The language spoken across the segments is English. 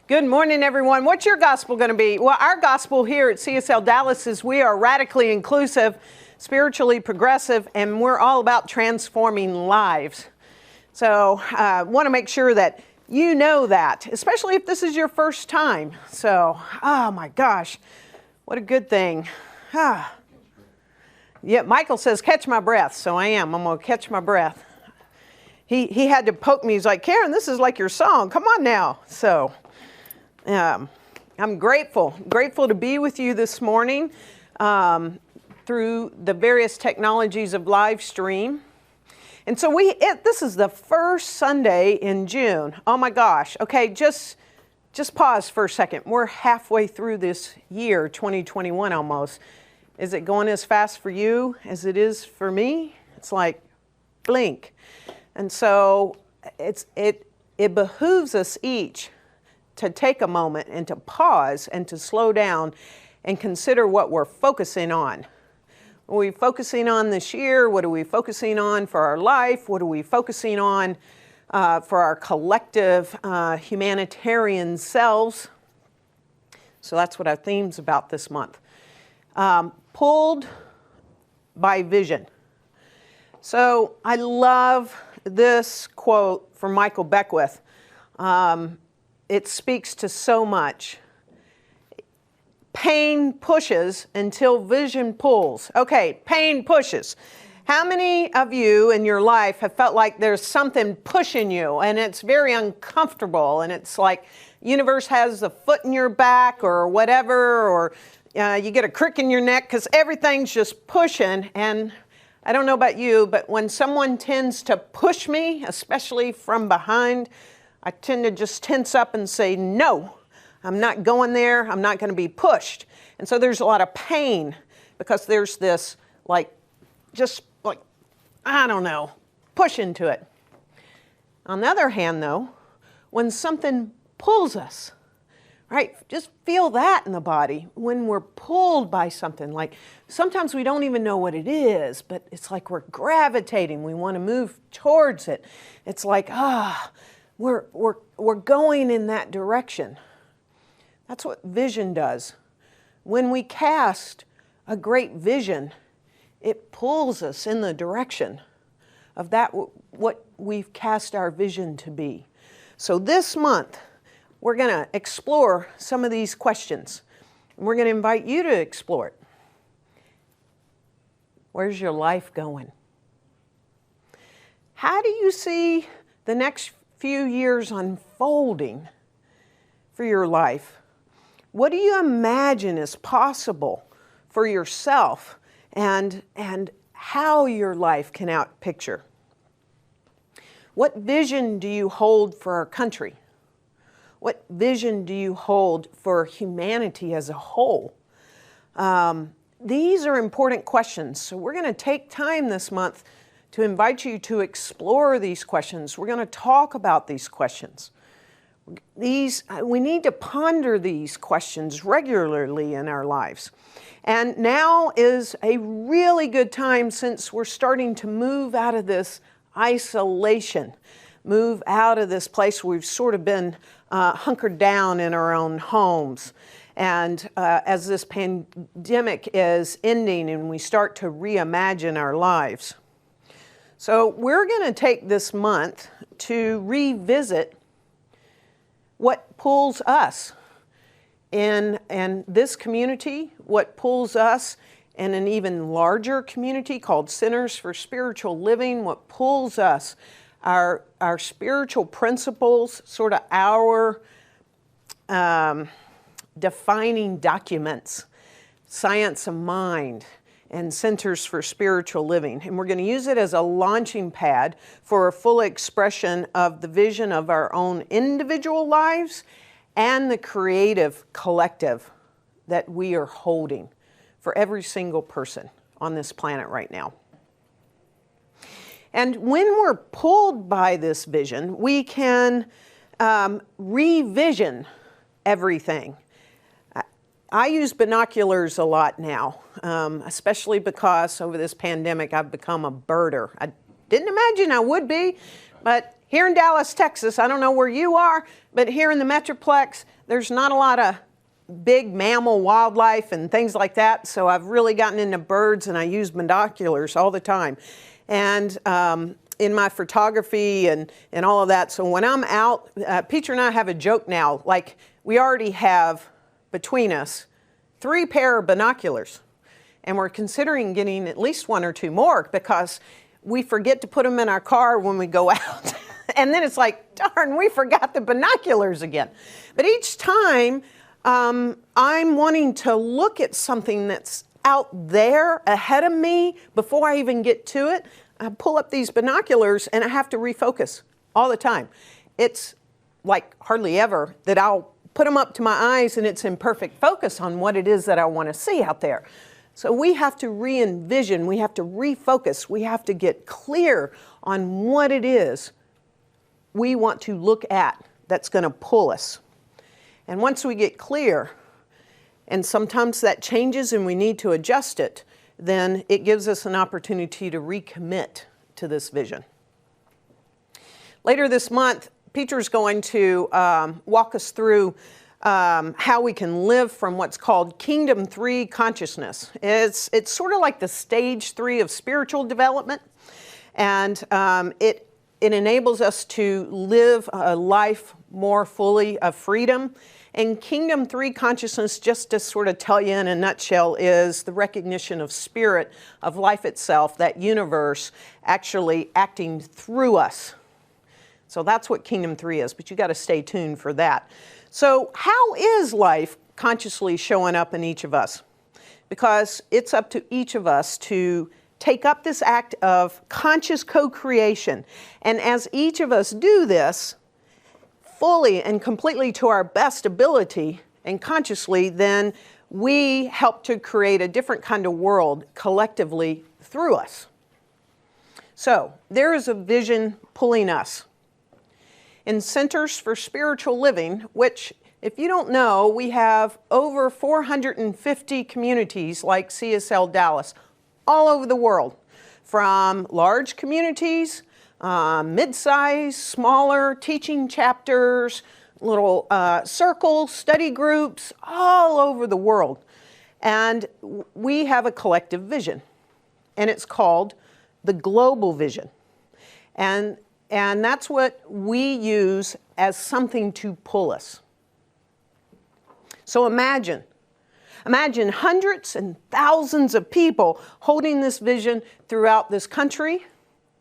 Good morning, everyone. What's your gospel going to be? Well, our gospel here at CSLDallas is we are radically inclusive, spiritually progressive, and we're all about transforming lives. So I want to make sure that you know that, especially if this is your first time. So, oh my gosh, what a good thing. Yeah, Michael says, catch my breath. So I am. I'm going to catch my breath. He had to poke me. He's like, Karen, this is like your song. Come on now. So I'm grateful to be with you this morning through the various technologies of live stream. And so this is the first Sunday in June. Oh my gosh. Okay, just pause for a second. We're halfway through this year, 2021 almost. Is it going as fast for you as it is for me? It's like blink. And so it behooves us each to take a moment and to pause and to slow down and consider what we're focusing on. What are we focusing on this year? What are we focusing on for our life? What are we focusing on for our collective humanitarian selves? So that's what our theme's about this month. Pulled by vision. So I love this quote from Michael Beckwith. It speaks to so much. Pain pushes until vision pulls. Okay, pain pushes. How many of you in your life have felt like there's something pushing you and it's very uncomfortable and it's like universe has a foot in your back or whatever, or you get a crick in your neck because everything's just pushing? And I don't know about you, but when someone tends to push me, especially from behind, I tend to just tense up and say, no, I'm not going there. I'm not going to be pushed. And so there's a lot of pain because there's this I don't know, push into it. On the other hand, though, when something pulls us, right? Just feel that in the body when we're pulled by something. Like sometimes we don't even know what it is, but it's like we're gravitating. We want to move towards it. It's like, we're going in that direction. That's what vision does. When we cast a great vision, it pulls us in the direction of that what we've cast our vision to be. So this month, we're going to explore some of these questions. And we're going to invite you to explore it. Where's your life going? How do you see the next few years unfolding for your life? What do you imagine is possible for yourself and how your life can outpicture? What vision do you hold for our country? What vision do you hold for humanity as a whole? These are important questions. So we're going to take time this month to invite you to explore these questions. We're going to talk about these questions. We need to ponder these questions regularly in our lives. And now is a really good time, since we're starting to move out of this isolation, move out of this place where we've sort of been hunkered down in our own homes. And as this pandemic is ending and we start to reimagine our lives. So we're going to take this month to revisit what pulls us in this community, what pulls us in an even larger community called Centers for Spiritual Living, what pulls us, our spiritual principles, sort of our defining documents, Science of Mind, and Centers for Spiritual Living. And we're going to use it as a launching pad for a full expression of the vision of our own individual lives and the creative collective that we are holding for every single person on this planet right now. And when we're pulled by this vision, we can revision everything. I use binoculars a lot now, especially because over this pandemic I've become a birder. I didn't imagine I would be, but Here in Dallas, Texas, I don't know where you are, but here in the Metroplex, there's not a lot of big mammal wildlife and things like that. So I've really gotten into birds, and I use binoculars all the time. And in my photography and all of that. So when I'm out, Peter and I have a joke now, like we already have between us 3 pair of binoculars. And we're considering getting at least 1 or 2 more because we forget to put them in our car when we go out. And then it's like, darn, we forgot the binoculars again. But each time I'm wanting to look at something that's out there ahead of me before I even get to it, I pull up these binoculars and I have to refocus all the time. It's like hardly ever that I'll put them up to my eyes and it's in perfect focus on what it is that I want to see out there. So we have to re-envision, we have to refocus, we have to get clear on what it is we want to look at that's going to pull us. And once we get clear, and sometimes that changes and we need to adjust it, then it gives us an opportunity to recommit to this vision. Later this month, Peter's going to walk us through how we can live from what's called Kingdom 3 consciousness. It's sort of like the stage 3 of spiritual development, and it enables us to live a life more fully of freedom. And Kingdom 3 consciousness, just to sort of tell you in a nutshell, is the recognition of spirit, of life itself, that universe actually acting through us. So that's what Kingdom 3 is, but you got to stay tuned for that. So how is life consciously showing up in each of us? Because it's up to each of us to take up this act of conscious co-creation. And as each of us do this, fully and completely to our best ability and consciously, then we help to create a different kind of world collectively through us. So there is a vision pulling us. In Centers for Spiritual Living, which, if you don't know, we have over 450 communities like CSLDallas all over the world, from large communities, mid-size, smaller teaching chapters, little circles, study groups, all over the world. And we have a collective vision, and it's called the global vision. And that's what we use as something to pull us. So imagine hundreds and thousands of people holding this vision throughout this country,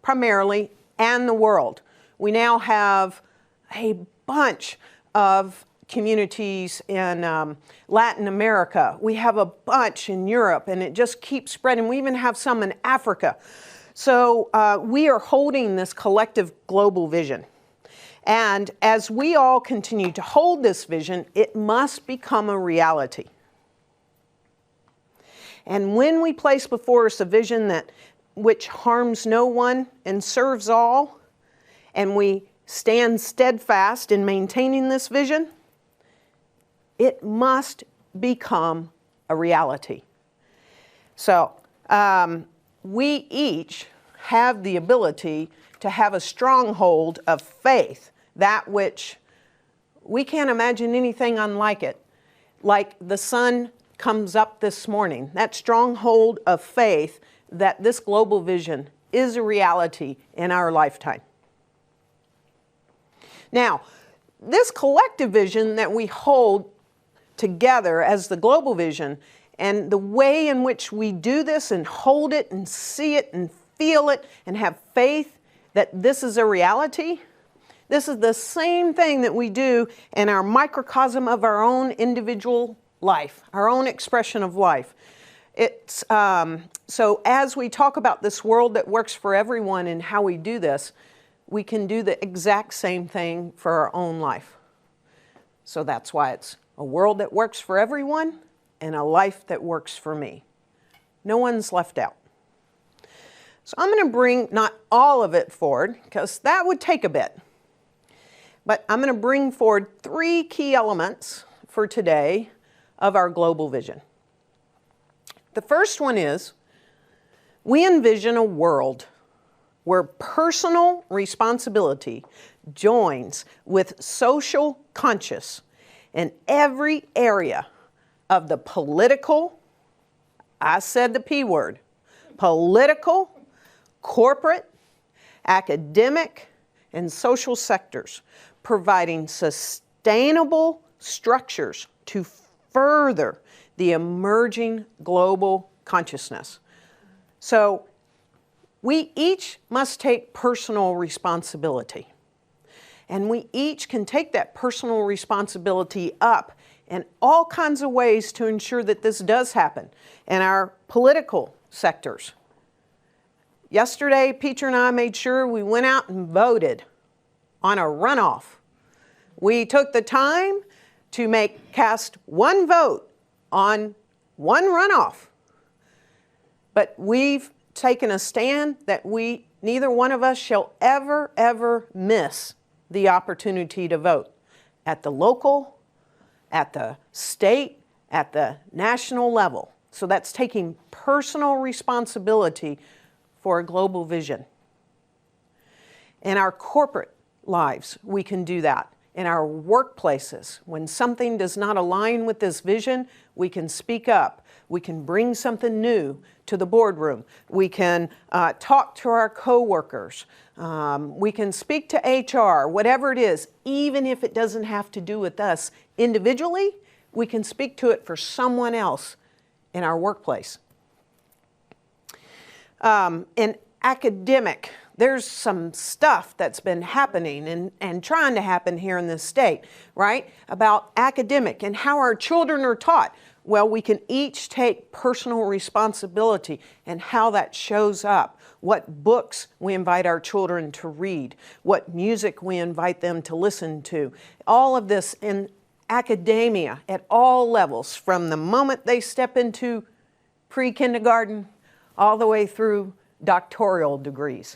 primarily, and the world. We now have a bunch of communities in Latin America. We have a bunch in Europe, and it just keeps spreading. We even have some in Africa. So we are holding this collective global vision. And as we all continue to hold this vision, it must become a reality. And when we place before us a vision which harms no one and serves all, and we stand steadfast in maintaining this vision, it must become a reality. So we each have the ability to have a stronghold of faith, that which we can't imagine anything unlike it. Like the sun comes up this morning, that stronghold of faith that this global vision is a reality in our lifetime. Now, this collective vision that we hold together as the global vision, and the way in which we do this and hold it and see it and feel it and have faith that this is a reality, this is the same thing that we do in our microcosm of our own individual life, our own expression of life. It's so as we talk about this world that works for everyone and how we do this, we can do the exact same thing for our own life. So that's why it's a world that works for everyone and a life that works for me. No one's left out. So I'm going to bring not all of it forward, because that would take a bit. But I'm going to bring forward 3 key elements for today of our global vision. The first one is, we envision a world where personal responsibility joins with social conscience in every area of the political, I said the P word, political, corporate, academic, and social sectors, providing sustainable structures to further the emerging global consciousness. So we each must take personal responsibility. And we each can take that personal responsibility up in all kinds of ways to ensure that this does happen in our political sectors. Yesterday, Peter and I made sure we went out and voted on a runoff. We took the time to cast one vote on one runoff. But we've taken a stand that neither one of us shall ever miss the opportunity to vote at the local, at the state, at the national level. So that's taking personal responsibility for a global vision. In our corporate lives, we can do that. In our workplaces, when something does not align with this vision, we can speak up. We can bring something new to the boardroom. We can talk to our coworkers. We can speak to HR, whatever it is, even if it doesn't have to do with us individually, we can speak to it for someone else in our workplace. In academic, there's some stuff that's been happening and trying to happen here in this state, right? About academic and how our children are taught. Well, we can each take personal responsibility and how that shows up. What books we invite our children to read, what music we invite them to listen to. All of this in academia at all levels, from the moment they step into pre-kindergarten all the way through doctoral degrees.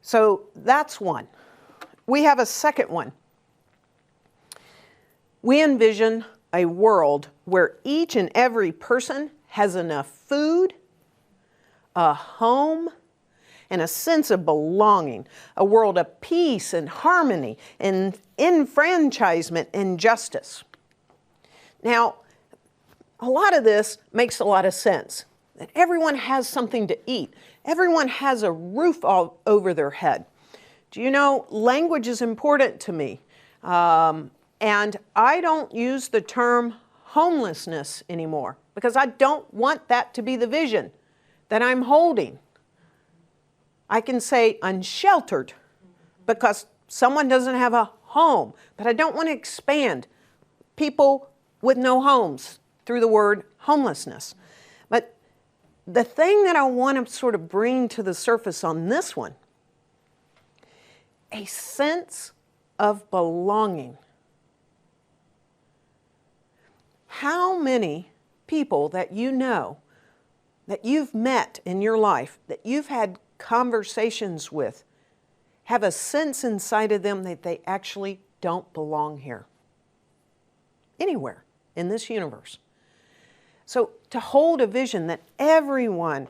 So that's one. We have a second one. We envision a world where each and every person has enough food, a home, and a sense of belonging, a world of peace and harmony and enfranchisement and justice. Now, a lot of this makes a lot of sense, that everyone has something to eat. Everyone has a roof all over their head. Do you know, language is important to me. And I don't use the term homelessness anymore because I don't want that to be the vision that I'm holding. I can say unsheltered because someone doesn't have a home, but I don't want to expand people with no homes through the word homelessness. But the thing that I want to sort of bring to the surface on this one, a sense of belonging. How many people that you know, that you've met in your life, that you've had conversations with, have a sense inside of them that they actually don't belong here? Anywhere in this universe. So to hold a vision that everyone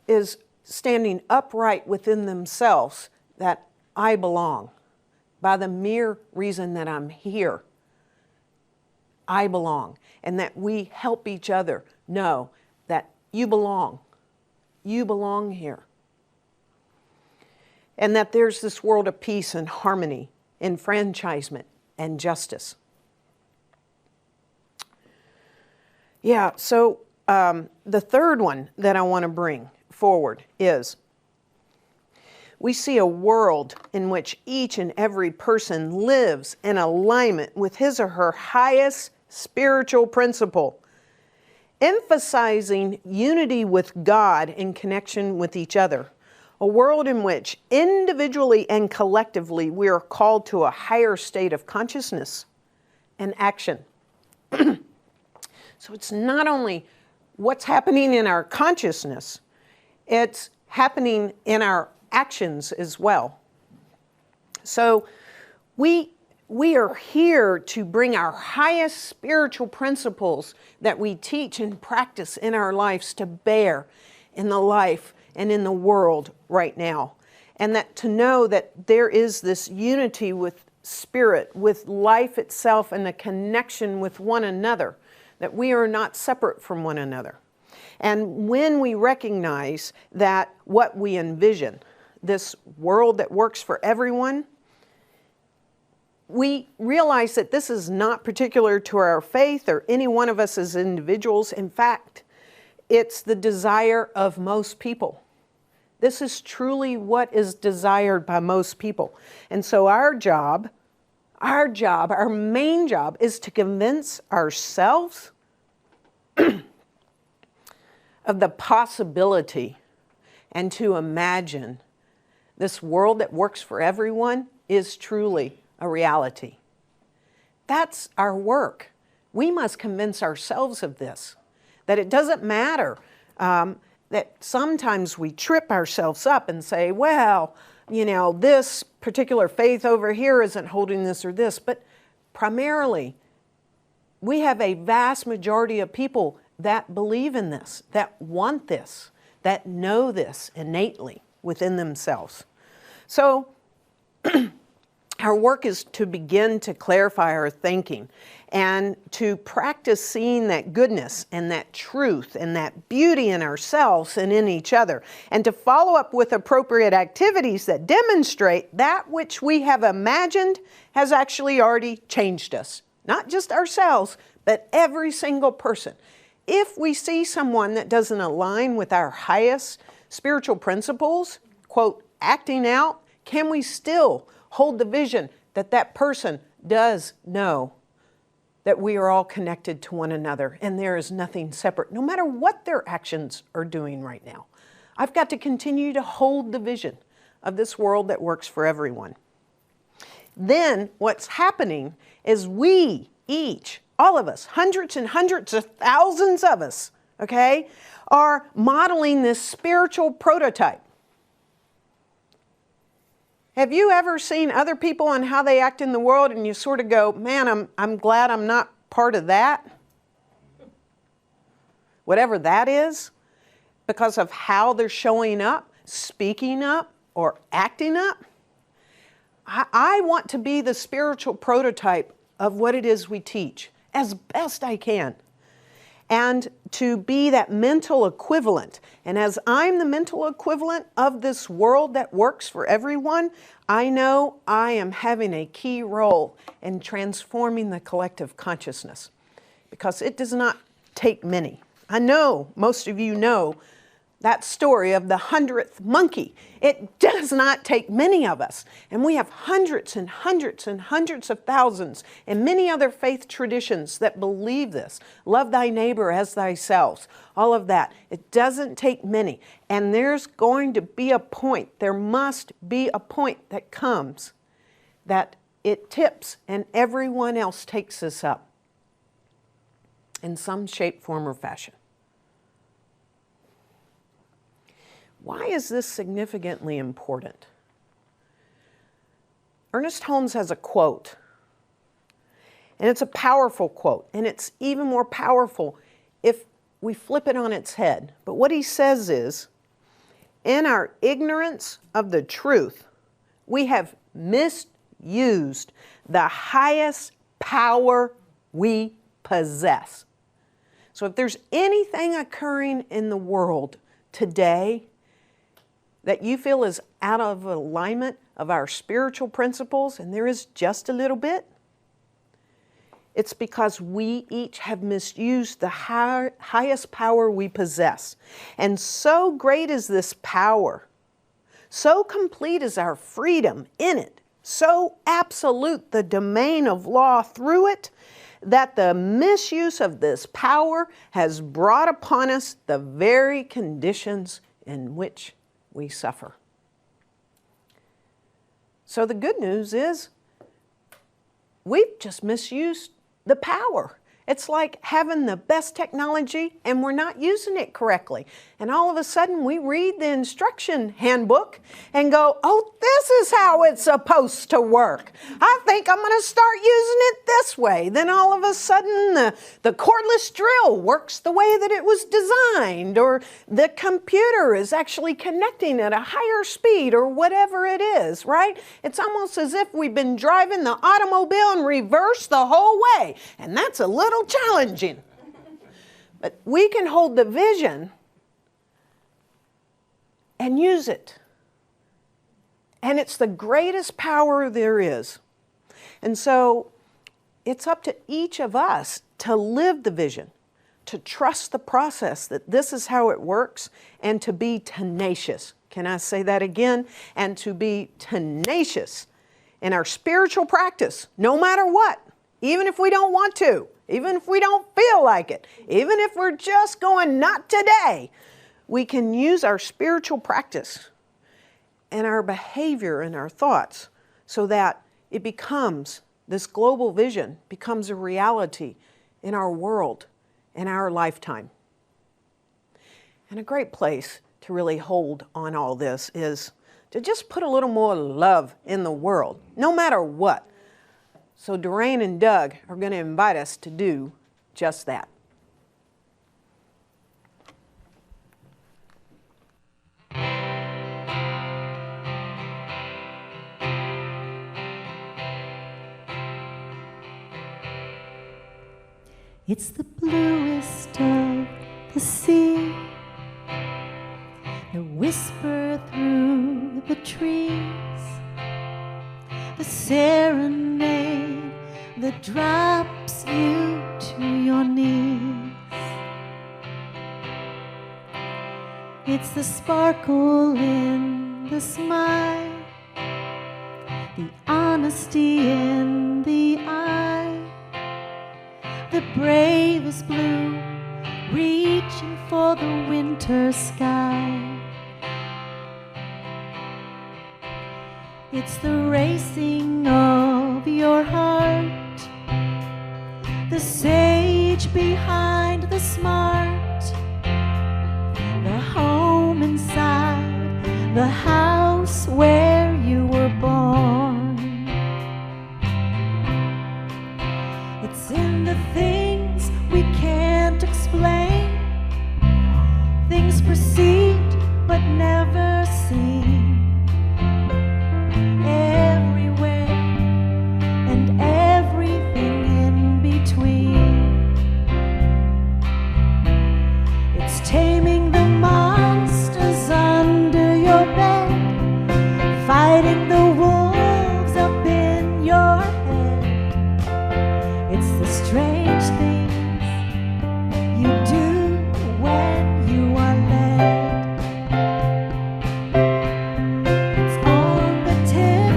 is standing upright within themselves, that I belong, by the mere reason that I'm here, I belong, and that we help each other know that you belong here. And that there's this world of peace and harmony, enfranchisement and justice. Yeah, so the third one that I want to bring forward is we see a world in which each and every person lives in alignment with his or her highest spiritual principle, emphasizing unity with God in connection with each other. A world in which individually and collectively we are called to a higher state of consciousness and action. So it's not only what's happening in our consciousness, it's happening in our actions as well. So we are here to bring our highest spiritual principles that we teach and practice in our lives to bear in the life and in the world right now. And that to know that there is this unity with spirit, with life itself, and the connection with one another, that we are not separate from one another. And when we recognize that what we envision, this world that works for everyone, we realize that this is not particular to our faith or any one of us as individuals. In fact, it's the desire of most people. This is truly what is desired by most people. And so our main job is to convince ourselves of the possibility and to imagine this world that works for everyone is truly a reality. That's our work. We must convince ourselves of this, that it doesn't matter, that sometimes we trip ourselves up and say, well, you know, this particular faith over here isn't holding this or this, but primarily we have a vast majority of people that believe in this, that want this, that know this innately within themselves. So our work is to begin to clarify our thinking and to practice seeing that goodness and that truth and that beauty in ourselves and in each other, and to follow up with appropriate activities that demonstrate that which we have imagined has actually already changed us. Not just ourselves, but every single person. If we see someone that doesn't align with our highest spiritual principles, quote, acting out, can we still hold the vision that that person does know that we are all connected to one another and there is nothing separate, no matter what their actions are doing right now? I've got to continue to hold the vision of this world that works for everyone. Then what's happening is we each, all of us, hundreds and hundreds of thousands of us, okay, are modeling this spiritual prototype. Have you ever seen other people and how they act in the world and you sort of go, man, I'm glad I'm not part of that? Whatever that is, because of how they're showing up, speaking up, or acting up. I want to be the spiritual prototype of what it is we teach as best I can. And to be that mental equivalent. And as I'm the mental equivalent of this world that works for everyone, I know I am having a key role in transforming the collective consciousness, because it does not take many. I know most of you know that story of the 100th monkey. It does not take many of us. And we have hundreds and hundreds and hundreds of thousands and many other faith traditions that believe this. Love thy neighbor as thyself. All of that. It doesn't take many. And there's going to be a point, there must be a point that comes that it tips and everyone else takes this up in some shape, form, or fashion. Why is this significantly important? Ernest Holmes has a quote, and it's a powerful quote, and it's even more powerful if we flip it on its head. But what he says is, in our ignorance of the truth, we have misused the highest power we possess. So if there's anything occurring in the world today that you feel is out of alignment of our spiritual principles, and there is just a little bit, it's because we each have misused the highest power we possess. And so great is this power, so complete is our freedom in it, so absolute the domain of law through it, that the misuse of this power has brought upon us the very conditions in which we suffer. So the good news is we've just misused the power. It's like having the best technology and we're not using it correctly. And all of a sudden we read the instruction handbook and go, oh, this is how it's supposed to work. I think I'm going to start using it this way. Then all of a sudden the cordless drill works the way that it was designed, or the computer is actually connecting at a higher speed, or whatever it is, right? It's almost as if we've been driving the automobile in reverse the whole way, and that's a little challenging. But we can hold the vision and use it. And it's the greatest power there is. And so it's up to each of us to live the vision, to trust the process, that this is how it works, and to be tenacious. Can I say that again? And to be tenacious in our spiritual practice, no matter what, even if we don't want to, even if we don't feel like it, even if we're just going, not today, we can use our spiritual practice and our behavior and our thoughts so that it becomes, this global vision becomes a reality in our world, in our lifetime. And a great place to really hold on all this is to just put a little more love in the world, no matter what. So Doreen and Doug are going to invite us to do just that. It's the bluest of the sea that whisper through the trees, the serenade that drops you to your knees. It's the sparkle in the smile, the honesty in the eye, the bravest blue reaching for the winter sky. It's the racing of your heart, the sage behind the smart, the home inside the house where you were born. It's in the things we can't explain, things perceived but never seen. Taming the monsters under your bed, fighting the wolves up in your head. It's the strange things you do when you are led. It's on the tip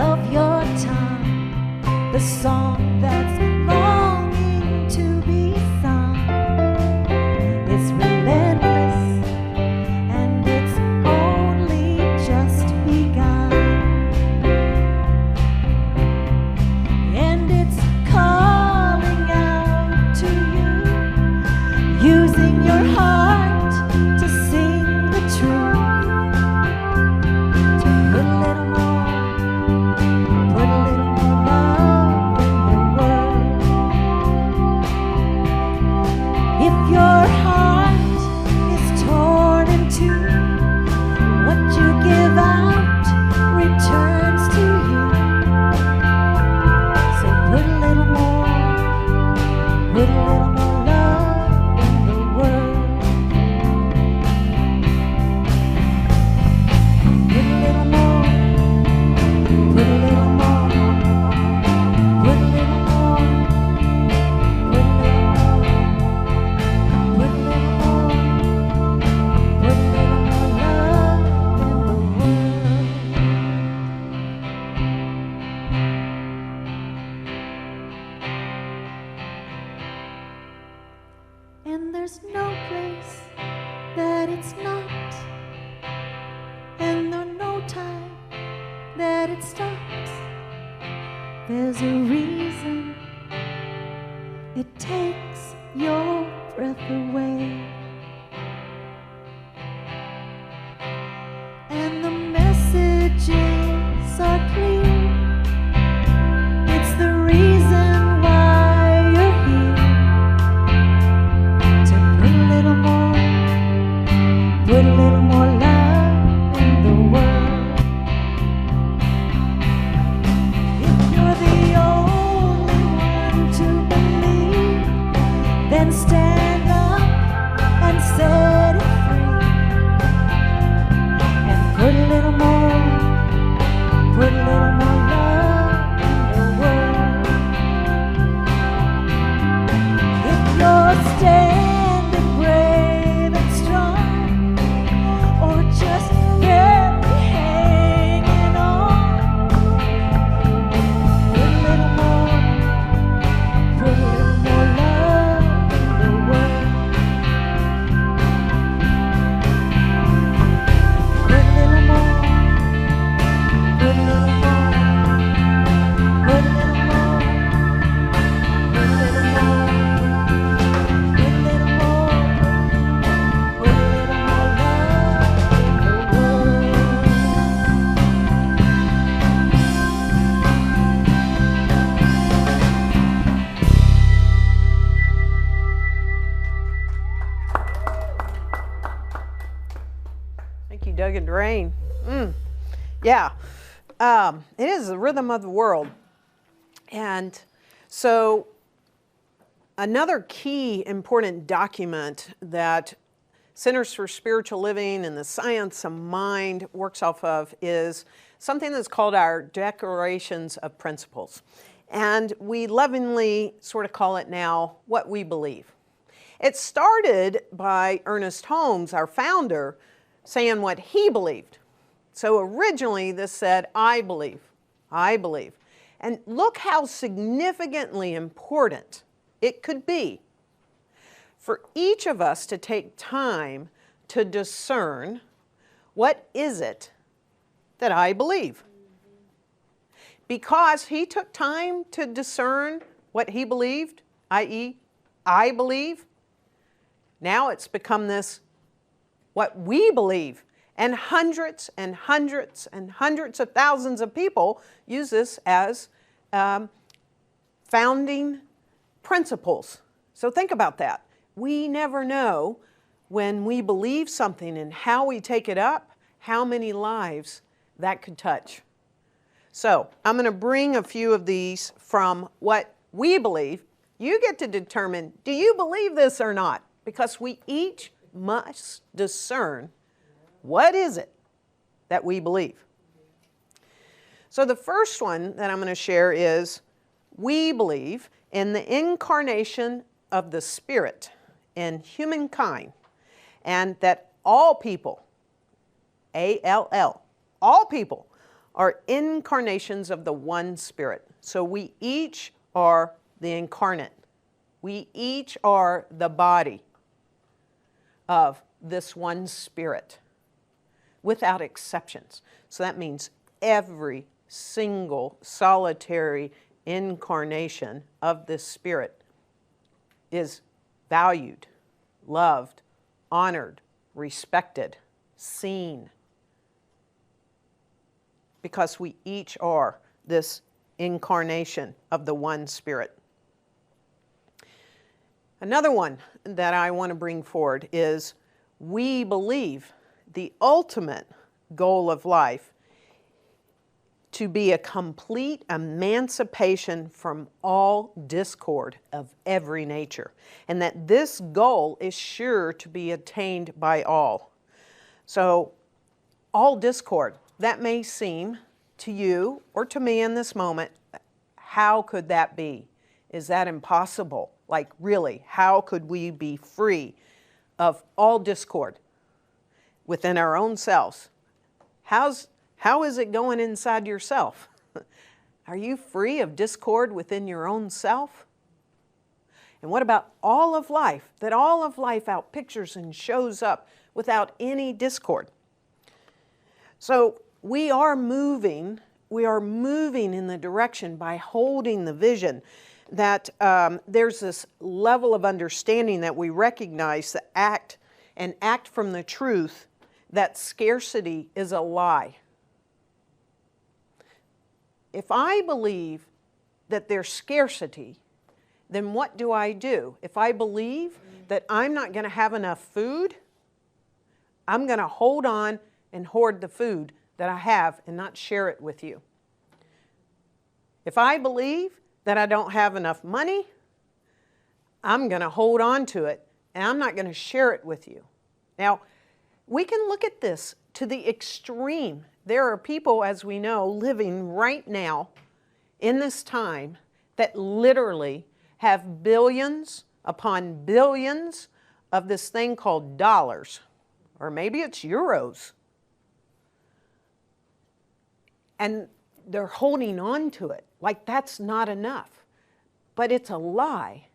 of your tongue, the song that's longing to be sung. It's relentless, and it's only just begun. And it's calling out to you, using your heart to sing the truth. To put a little more, put a little more love in the world. If your heart is torn in two, what you give out returns to you. So put a little more, put a little more love in the world. Put a little more, put a little more, put a little more, put a little more. Put a little more, put a little more love in the world. And there's no place that it's not, and there's no time that it stops. There's a reason it takes your breath away. And the messages are clear. It's the reason why you're here. To put a little more love in the world. If you're the only one to believe, then stand up and set it free. And put a little more love in the world. If you're standing brave and strong, or just barely hanging on, put a little more love in the world. Put a little more, put a little more, put a little more, put a little more, put a little more, put a little more love in the world. Thank you, Doug and Doreen. Yeah, it is the rhythm of the world. And so another key important document that Centers for Spiritual Living and the Science of Mind works off of is something that's called our Declarations of Principles. And we lovingly sort of call it now what we believe. It started by Ernest Holmes, our founder, saying what he believed. So originally this said, I believe, I believe. And look how significantly important it could be for each of us to take time to discern, what is it that I believe? Because he took time to discern what he believed, i.e., I believe, now it's become this, what we believe. And hundreds and hundreds and hundreds of thousands of people use this as founding principles. So think about that. We never know when we believe something and how we take it up, how many lives that could touch. So I'm going to bring a few of these from what we believe. You get to determine, do you believe this or not? Because we each must discern, what is it that we believe? So the first one that I'm going to share is, we believe in the incarnation of the Spirit in humankind, and that all people, A-L-L, all people are incarnations of the one Spirit. So we each are the incarnate. We each are the body of this one Spirit, without exceptions. So that means every single solitary incarnation of this Spirit is valued, loved, honored, respected, seen, because we each are this incarnation of the one Spirit. Another one that I want to bring forward is, we believe the ultimate goal of life to be a complete emancipation from all discord of every nature, and that this goal is sure to be attained by all. So, all discord, that may seem to you or to me in this moment, how could that be? Is that impossible? Like, really, how could we be free of all discord within our own selves? How is it going inside yourself? Are you free of discord within your own self? And what about all of life? That all of life outpictures and shows up without any discord. So we are moving in the direction by holding the vision that there's this level of understanding that we recognize that act from the truth that scarcity is a lie. If I believe that there's scarcity, then what do I do? If I believe that I'm not going to have enough food, I'm going to hold on and hoard the food that I have and not share it with you. If I believe that I don't have enough money, I'm going to hold on to it and I'm not going to share it with you. Now, we can look at this to the extreme. There are people, as we know, living right now in this time that literally have billions upon billions of this thing called dollars, or maybe it's euros. And they're holding on to it like that's not enough. But it's a lie.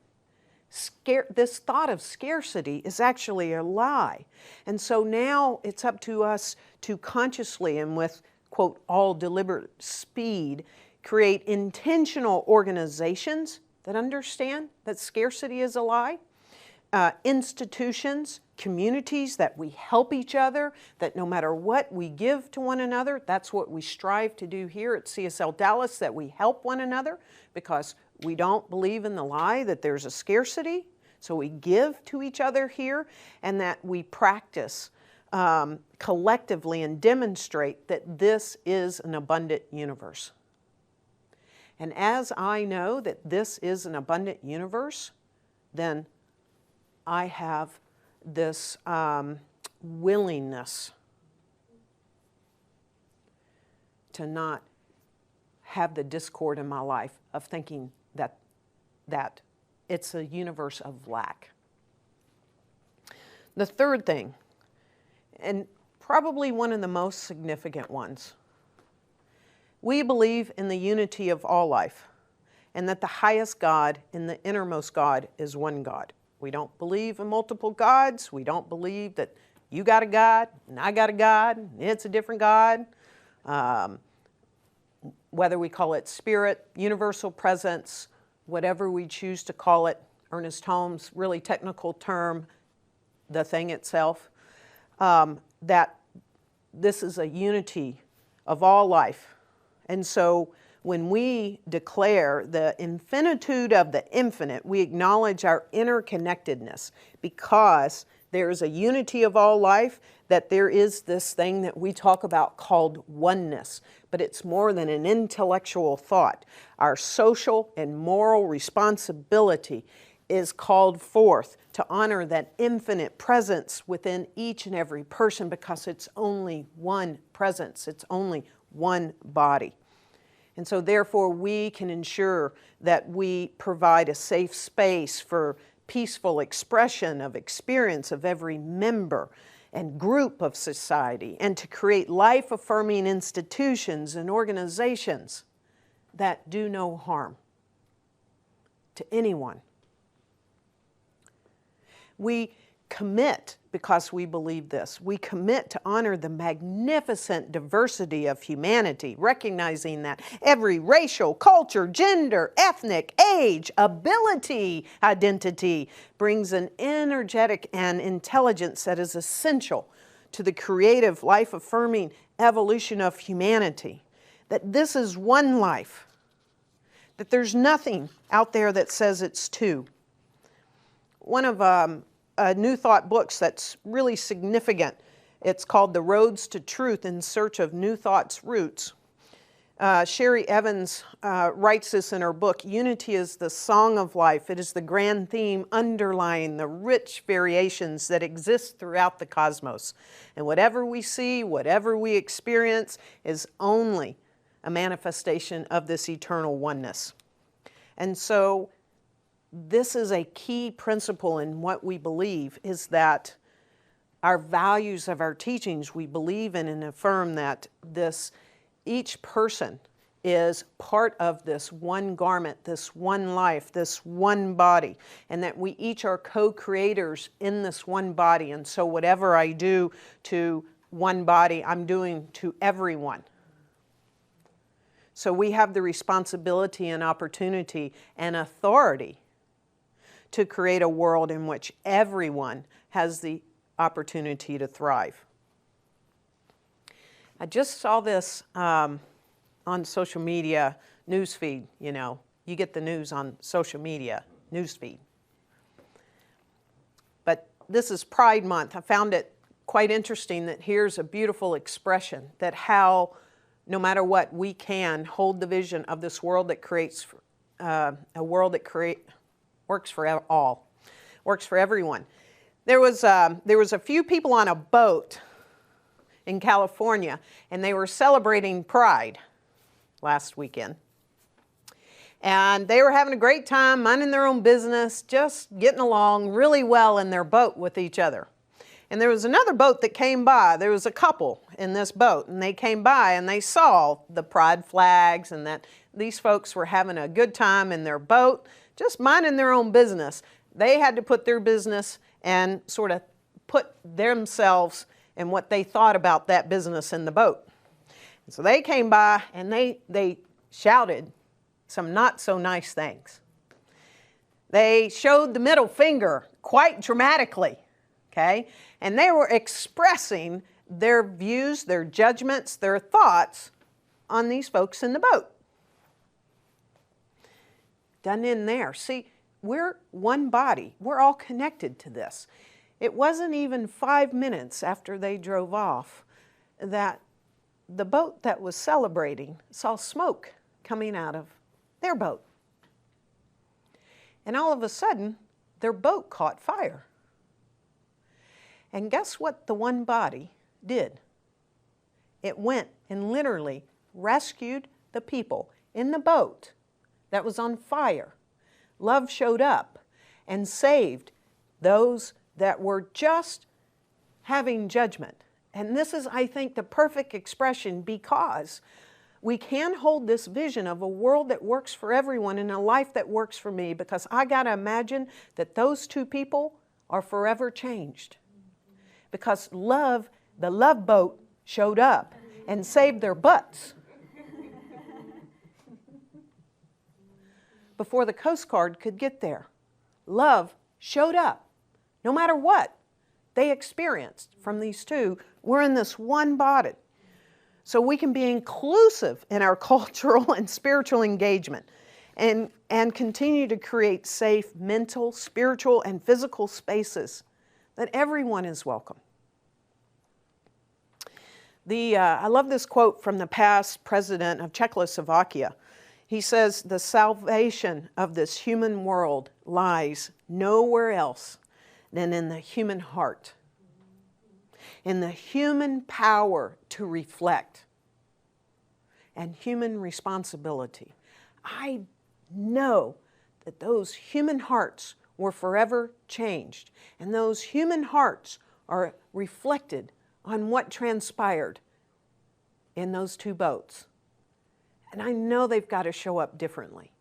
This thought of scarcity is actually a lie. And so now it's up to us to consciously and with, quote, all deliberate speed, create intentional organizations that understand that scarcity is a lie, institutions, communities that we help each other, that no matter what we give to one another, that's what we strive to do here at CSLDallas, that we help one another because we don't believe in the lie that there's a scarcity. So we give to each other here, and that we practice collectively and demonstrate that this is an abundant universe. And as I know that this is an abundant universe, then I have this willingness to not have the discord in my life of thinking that it's a universe of lack. The third thing, and probably one of the most significant ones, we believe in the unity of all life and that the highest God and the innermost God is one God. We don't believe in multiple gods. We don't believe that you got a God and I got a God and it's a different God. Whether we call it spirit, universal presence, whatever we choose to call it, Ernest Holmes' really technical term, the thing itself, that this is a unity of all life. And so when we declare the infinitude of the infinite, we acknowledge our interconnectedness because there is a unity of all life, that there is this thing that we talk about called oneness, but it's more than an intellectual thought. Our social and moral responsibility is called forth to honor that infinite presence within each and every person because it's only one presence, it's only one body. And so therefore we can ensure that we provide a safe space for peaceful expression of experience of every member and group of society, and to create life-affirming institutions and organizations that do no harm to anyone. We commit, because we believe this, we commit to honor the magnificent diversity of humanity, recognizing that every racial, culture, gender, ethnic, age, ability, identity brings an energetic and intelligence that is essential to the creative, life-affirming evolution of humanity. That this is one life, that there's nothing out there that says it's two. One of New Thought books that's really significant, it's called The Roads to Truth in Search of New Thought's Roots. Sherry Evans writes this in her book, Unity is the Song of Life. It is the grand theme underlying the rich variations that exist throughout the cosmos. And whatever we see, whatever we experience is only a manifestation of this eternal oneness. And so this is a key principle in what we believe, is that our values of our teachings, we believe in and affirm that each person is part of this one garment, this one life, this one body, and that we each are co-creators in this one body. And so whatever I do to one body, I'm doing to everyone. So we have the responsibility and opportunity and authority to create a world in which everyone has the opportunity to thrive. I just saw this on social media newsfeed. You know, you get the news on social media newsfeed. But this is Pride Month. I found it quite interesting that here's a beautiful expression that how, no matter what, we can hold the vision of this world that creates a world that works for all, works for everyone. There was a few people on a boat in California, and they were celebrating Pride last weekend. And they were having a great time, minding their own business, just getting along really well in their boat with each other. And there was another boat that came by. There was a couple in this boat, and they came by and they saw the pride flags and that these folks were having a good time in their boat, just minding their own business. They had to put their business and sort of put themselves and what they thought about that business in the boat. And so they came by and they shouted some not so nice things. They showed the middle finger quite dramatically, okay? And they were expressing their views, their judgments, their thoughts on these folks in the boat. Done in there. See, we're one body. We're all connected to this. It wasn't even 5 minutes after they drove off that the boat that was celebrating saw smoke coming out of their boat. And all of a sudden, their boat caught fire. And guess what the one body did? It went and literally rescued the people in the boat that was on fire. Love showed up and saved those that were just having judgment. And this is, I think, the perfect expression, because we can hold this vision of a world that works for everyone and a life that works for me, because I got to imagine that those two people are forever changed. Because love, the love boat, showed up and saved their butts before the Coast Guard could get there. Love showed up. No matter what they experienced from these two, we're in this one body. So we can be inclusive in our cultural and spiritual engagement and continue to create safe mental, spiritual, and physical spaces that everyone is welcome. I love this quote from the past president of Czechoslovakia. He says, "The salvation of this human world lies nowhere else than in the human heart, in the human power to reflect, and human responsibility." I know that those human hearts were forever changed, and those human hearts are reflected on what transpired in those two boats. And I know they've got to show up differently.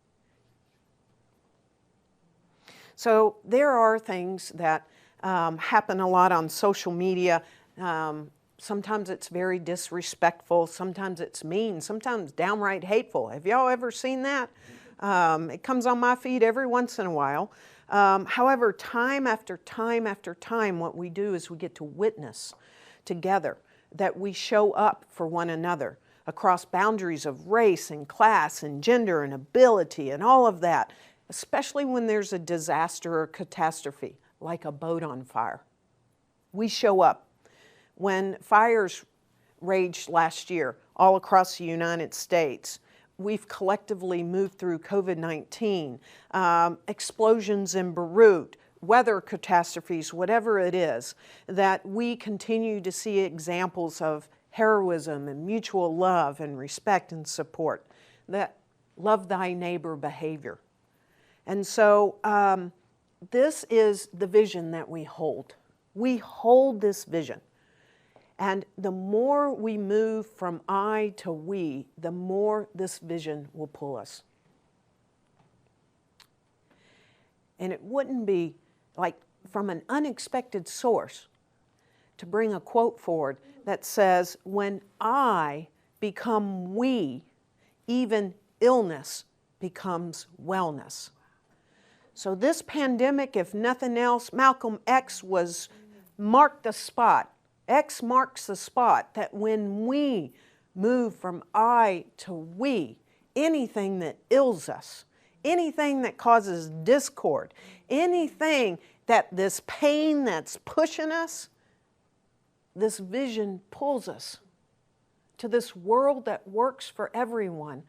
So there are things that happen a lot on social media. Sometimes it's very disrespectful, sometimes it's mean, sometimes downright hateful. Have y'all ever seen that? It comes on my feed every once in a while. However, time after time after time, what we do is we get to witness together that we show up for one another across boundaries of race and class and gender and ability and all of that, especially when there's a disaster or catastrophe, like a boat on fire. We show up. When fires raged last year all across the United States, we've collectively moved through COVID-19, explosions in Beirut, weather catastrophes, whatever it is, that we continue to see examples of heroism and mutual love and respect and support, that love thy neighbor behavior. And so this is the vision that we hold. We hold this vision. And the more we move from I to we, the more this vision will pull us. And it wouldn't be like from an unexpected source to bring a quote forward that says, when I become we even illness becomes wellness. So this pandemic, if nothing else, Malcolm X marked the spot. X marks the spot that when we move from I to we, anything that ills us, anything that causes discord, anything that this pain that's pushing us, this vision pulls us to this world that works for everyone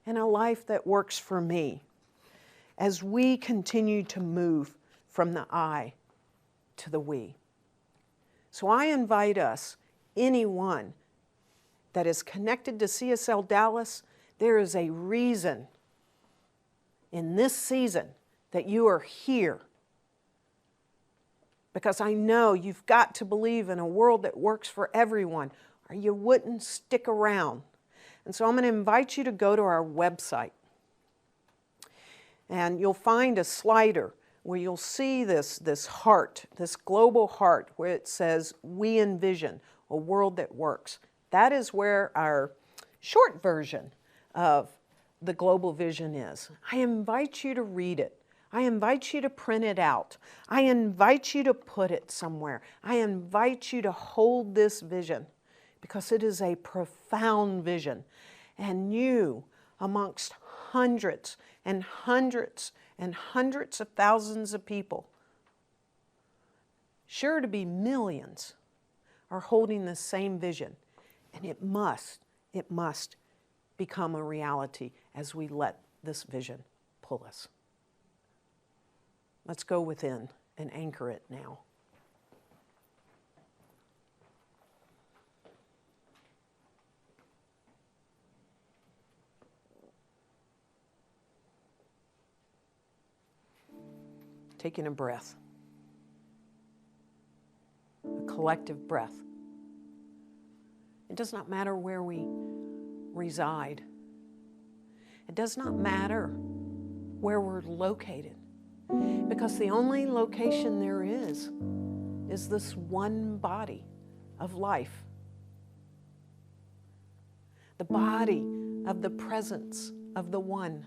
and a life that works for me as we continue to move from the I to the we. So I invite us, anyone that is connected to CSL Dallas, there is a reason in this season that you are here. Because I know you've got to believe in a world that works for everyone, or you wouldn't stick around. And so I'm going to invite you to go to our website. And you'll find a slider where you'll see this heart, this global heart, where it says, "We envision a world that works." That is where our short version of the global vision is. I invite you to read it. I invite you to print it out. I invite you to put it somewhere. I invite you to hold this vision because it is a profound vision. And you, amongst hundreds and hundreds and hundreds of thousands of people, sure to be millions, are holding the same vision. And it must become a reality as we let this vision pull us. Let's go within and anchor it now. Taking a breath, a collective breath. It does not matter where we reside. It does not matter where we're located, because the only location there is this one body of life. The body of the presence of the One.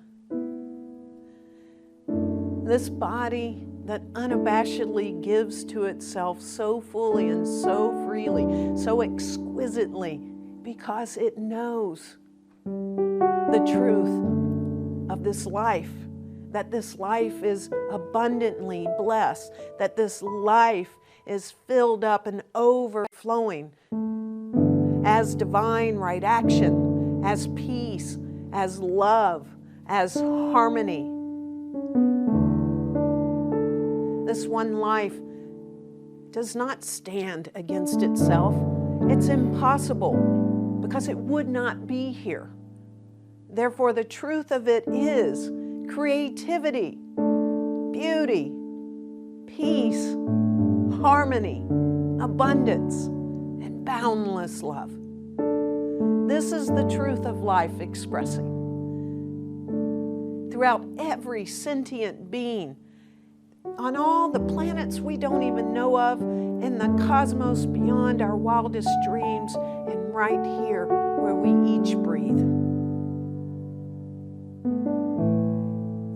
This body that unabashedly gives to itself so fully and so freely, so exquisitely, because it knows the truth of this life, that this life is abundantly blessed, that this life is filled up and overflowing as divine right action, as peace, as love, as harmony. This one life does not stand against itself. It's impossible because it would not be here. Therefore, the truth of it is creativity, beauty, peace, harmony, abundance, and boundless love. This is the truth of life expressing throughout every sentient being on all the planets we don't even know of, in the cosmos beyond our wildest dreams, and right here where we each breathe.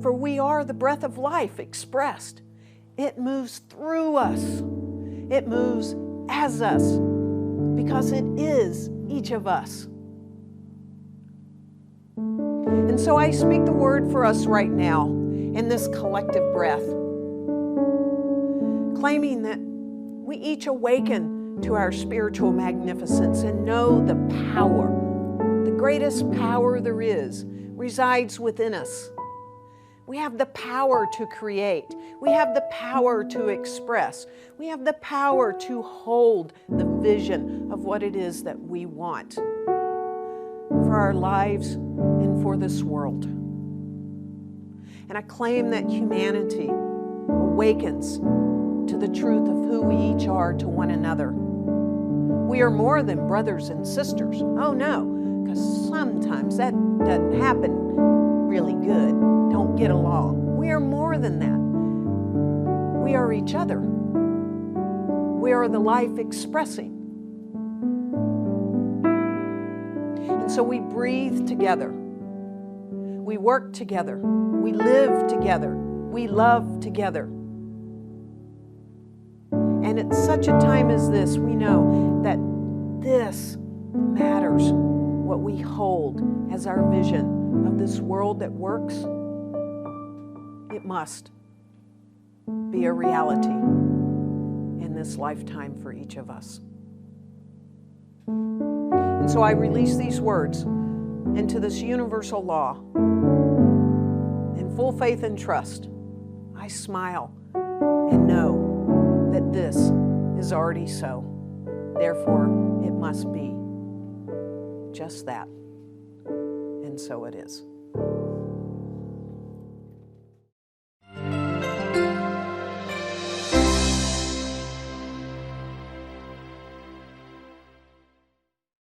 For we are the breath of life expressed. It moves through us. It moves as us, because it is each of us. And so I speak the word for us right now in this collective breath, claiming that we each awaken to our spiritual magnificence and know the power, the greatest power there is, resides within us. We have the power to create. We have the power to express. We have the power to hold the vision of what it is that we want for our lives and for this world. And I claim that humanity awakens to the truth of who we each are to one another. We are more than brothers and sisters. Oh no, because sometimes that doesn't happen really good. Don't get along. We are more than that. We are each other. We are the life expressing. And so we breathe together We work together. We live together. We love together. And at such a time as this, we know that this matters, what we hold as our vision of this world that works. It must be a reality in this lifetime for each of us. And so I release these words into this universal law. In full faith and trust, I smile and know that this is already so. Therefore, it must be just that. And so it is.